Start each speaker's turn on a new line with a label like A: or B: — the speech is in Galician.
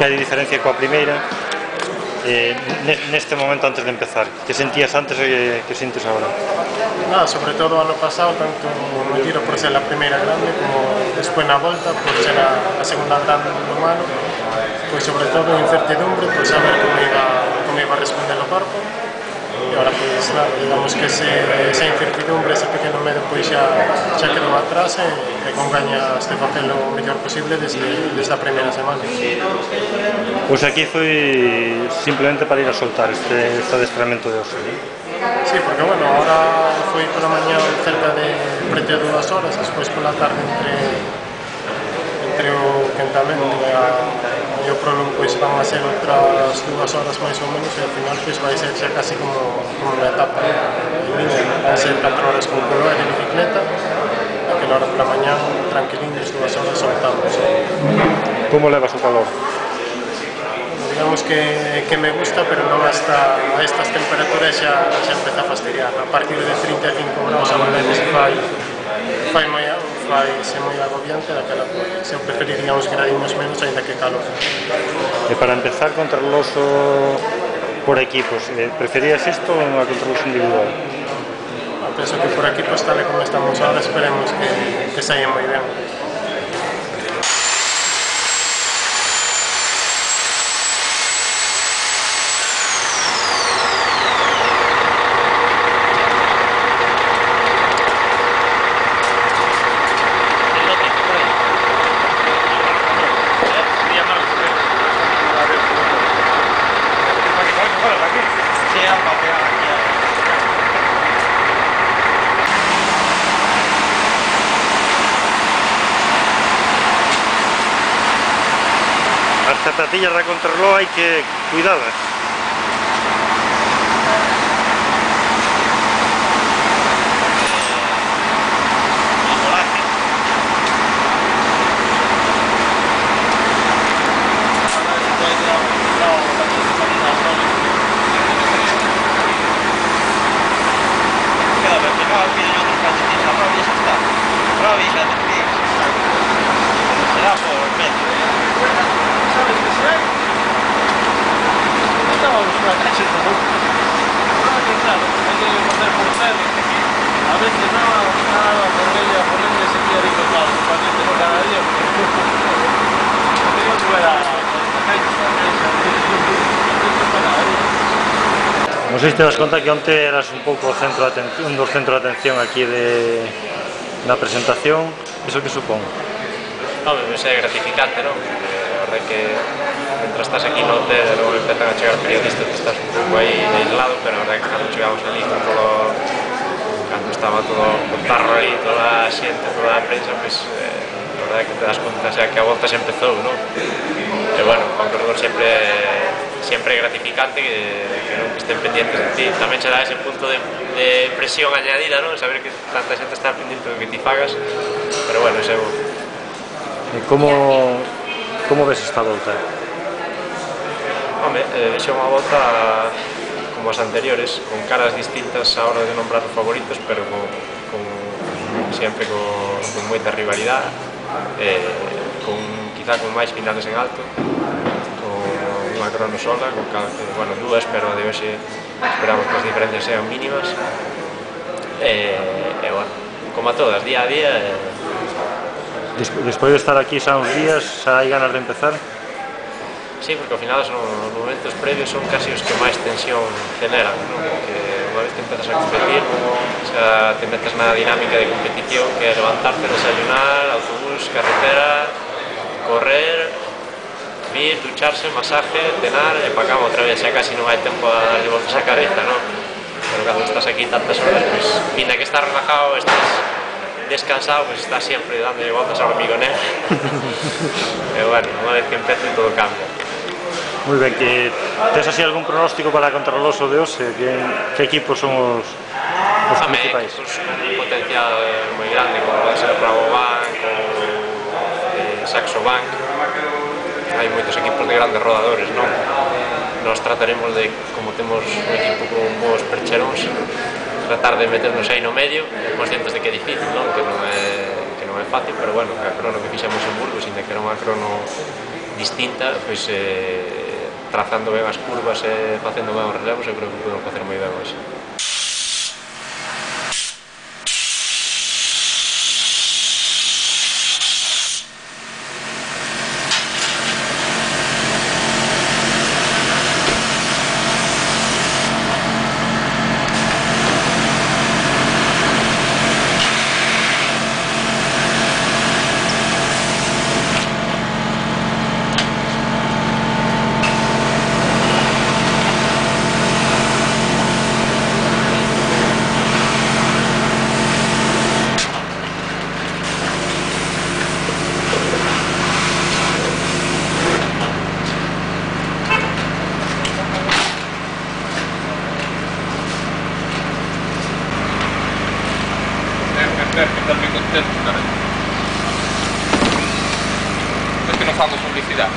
A: que hai de diferencia coa primeira neste momento antes de empezar? Que sentías antes e que sientes agora?
B: Nada, sobre todo ano pasado, tanto no Giro por ser a primeira grande como despois na volta por ser a segunda grande do ano, pois sobre todo incertidumbre por saber como iba a responder o corpo. E agora, pois, nada, digamos que esa incertidumbre, ese pequeno medo, pois xa quedou atrás e con gañas de facelo o mellor posible desde a primeira semana.
A: Pois aquí foi simplemente para ir a soltar este adestramento de hoxe, non?
B: Sí, porque, bueno, ahora foi pola mañá cerca de preto de 2 horas, despois pola tarde entre o quentamento e o prolongo, pois van a ser outras 2 horas máis ou menos, e ao final pois vai ser xa casi como unha etapa en línea, van ser 4 horas con coloa de bicicleta, e que hora pola mañá tranquiliños 2 horas soltamos.
A: Como levas o calor?
B: Digamos que me gusta, pero non hasta a estas temperaturas xa empeza a fastidiar. A partir de 35 graus a veces faise moi agobiante, daquela pois eu preferiría uns gradiños menos aínda que calor.
A: E para empezar, contrarreloxo por equipos, preferías isto ou a contrarreloxo individual?
B: Penso que por equipos, tal e como estamos ahora, esperemos que saia moi ben.
A: As zapatillas da contrarreloj hai que cuidalas. Non sei se te das conta que onte eras un pouco un dos centros de atención aquí na presentación. Iso que supón?
C: Home, pois é gratificante, non? A verdade que mentras estás aquí no hotel e logo empezan a chegar periodistas, estás un pouco aí aislado, pero a verdade que cando chegamos ali con todo, cando estaba todo o tarro aí, toda a xente, toda a prensa, pois a verdade que te das conta xa que a volta se empezou, non? E bueno, para un corredor sempre é gratificante que non estén pendientes de ti. Tamén che dá ese punto de presión añadida, non? Saber que tanta xente está pendiente do que ti fagas, pero bueno, ese é bo.
A: E como ves esta volta?
C: Home, xa unha volta como as anteriores, con caras distintas a hora de nombrar os favoritos, pero sempre con moita rivalidade, quizá con máis finales en alto, unha crono sola, bueno, dúas, pero de hoxe esperamos que as diferencias sean mínimas, e bueno, como a todas, día a día.
A: Despois de estar aquí xa uns días, xa hai ganas de empezar?
C: Sí, porque ao final os momentos previos son casi os que máis tensión generan, non? Porque unha vez que empezas a competir, xa te metes na dinámica de competición, que é levantarte, desayunar, autobús, carretera, correr, vir, ducharse, masaje, cenar e pa cama outra vez, xa casi non hai tempo a darlle voltas a cabeza, non? Pero cando estás aquí tantas horas, pois, pinda que estás relajado, estás descansado, pois estás sempre dándolle voltas ao hormigoneo. E bueno, unha vez que empece todo cambia.
A: Moi ben, que tes así algún pronóstico para a contrarreloxo de hoxe? Que equipos son os principais?
C: Equipos con un potencial moi grande, como pode ser Rabobank ou Saxo Bank. Hai moitos equipos de grandes rodadores, non? Nos trataremos de, como temos un equipo con bons percheróns, tratar de meternos aí no medio, conscientes de que é difícil, non? Que non é fácil, pero bueno, a crono que fixemos en Burgos, ainda que era unha crono distinta, pois trazando ben as curvas e facendo ben os relevos, eu creo que podemos facer moi ben hoxe.
D: Estás ben contento, cara. Es que non fago publicidade.